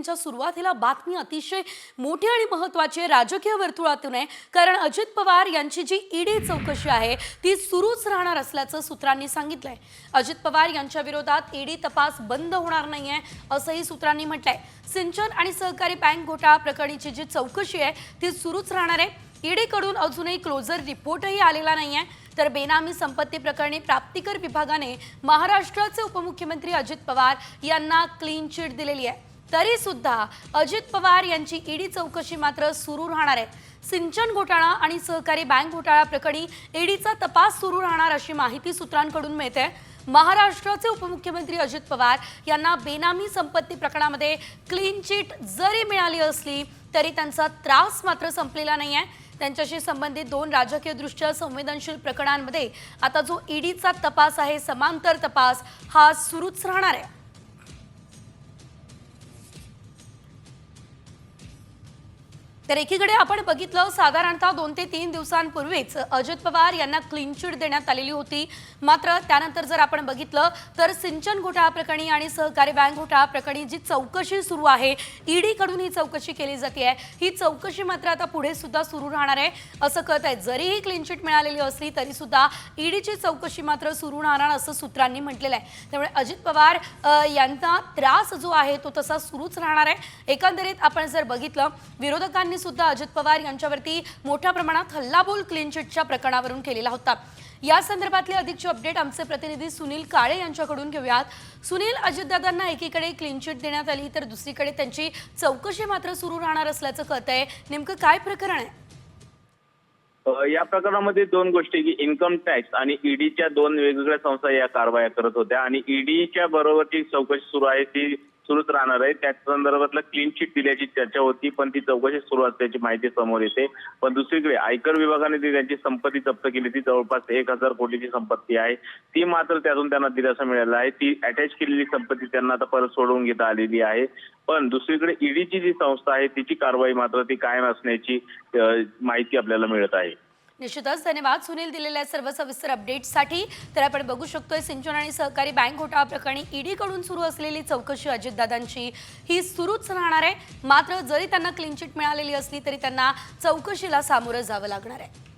बुलेटिनच्या सुरुवातीला बातमी अतिशय मोठी आणि महत्त्वाची राजकीय वर्तुळातून आहे, कारण अजित पवार यांची जी ईडी चौकशी आहे ती सुरूच राहणार असल्याचं सूत्रांनी सांगितलंय। अजित पवार यांच्या विरोधात ईडी तपास बंद होणार नाहीये असंही सूत्रांनी म्हटलंय। सिंचन आणि सहकारी बँक घोटाळा प्रकरणीची जी चौकशी आहे ती सुरूच राहणार आहे। ईडी कडून अजूनही क्लोजर रिपोर्टही आलेला नाहीये। तर बेनामी संपत्ती प्रकरणी प्राप्तिकर विभागाने महाराष्ट्राचे उपमुख्यमंत्री अजित पवार यांना क्लीन चिट दिलेली आहे, तरी सुद्धा अजित पवार यांची ईडी चौकशी मात्र सुरू राहणार आहे। सिंचन घोटाळा आणि सहकारी बँक घोटाळा प्रकरणी ईडीचा तपास सुरू राहणार अशी माहिती सूत्रांकडून मिळते। महाराष्ट्राचे उपमुख्यमंत्री अजित पवार यांना बेनामी संपत्ती प्रकरणामध्ये क्लीन चिट जरी मिळाली असली तरी त्यांचा त्रास मात्र संपलेला नाहीये। त्यांच्याशी संबंधित दोन राजकीयदृष्ट्या संवेदनशील प्रकरणांमध्ये आता जो ईडीचा तपास आहे, समांतर तपास, हा सुरूच राहणार आहे। तर एकीकडे आपण बघितलं, साधारणतः 2 ते 3 दिवसांपूर्वीच अजित पवार यांना क्लीन चिट देण्यात आलेली होती। मात्र त्यानंतर जर आपण बघितलं तर सिंचन घोटाळा प्रकरणी आणि सहकारी बँक घोटाळा प्रकरणी जी चौकशी सुरू आहे, ईडी कडून ही चौकशी केली जाते आहे, ही चौकशी मात्र आता पुढे सुद्धा सुरू राहणार आहे असं कळत आहे। जरीही क्लीन चिट मिळालेली असली तरी सुद्धा ईडीची चौकशी मात्र सुरू राहणार असं सूत्रांनी म्हटलेलं आहे। त्यामुळे अजित पवार यांचा त्रास जो आहे तो तसा सुरूच राहणार आहे। एकंदरीत आपण जर बघितलं, विरोधकांनी सुद्धा अजित पवार यांच्यावरती मोठ्या प्रमाणात हल्लाबोल क्लीन चिटच्या प्रकरणावरून केलेला होता। या संदर्भातले अधिकचे अपडेट आमचे प्रतिनिधी सुनील काळे यांच्याकडून घेऊयात। सुनील, अजितदादांना एकीकडे क्लीन चिट देण्यात आली तर दुसरीकडे त्यांची चौकशी मात्र सुरू राहणार असल्याचं कळतंय, नेमकं काय प्रकरण आहे? या प्रकरणामध्ये दोन गोष्टी की इन्कम टॅक्स आणि ईडीच्या दोन वेगवेगळ्या संस्था या कारवाया करत होत्या आणि ईडीच्या बरोबरची चौकशी सुरू आहे ती सुरूच राहणार आहे। त्या संदर्भातला क्लीन चिट दिल्याची चर्चा होती, पण ती चौकशी सुरू असल्याची माहिती समोर येते। पण दुसरीकडे आयकर विभागाने त्यांची संपत्ती जप्त केली, ती जवळपास 1000 कोटीची संपत्ती आहे, ती मात्र त्यातून त्यांना दिलासा मिळाला आहे। ती अटॅच केलेली संपत्ती त्यांना आता परत सोडवून घेता आलेली आहे। पण दुसरीकडे ईडीची जी संस्था आहे तिची कारवाई मात्र ती कायम असण्याची माहिती आपल्याला मिळत आहे। निश्चितच धन्यवाद सुनील दिलेल्या सर्व सविस्तर अपडेट्ससाठी। तर आपण बघू शकतोय, सिंचन आणि सहकारी बँक घोटाळा प्रकरणी ईडी कडून सुरू असलेली चौकशी अजितदादांची ही सुरूच राहणार आहे। मात्र जरी त्यांना क्लीन चिट मिळालेली असली तरी त्यांना चौकशीला सामोरं जावं लागणार आहे।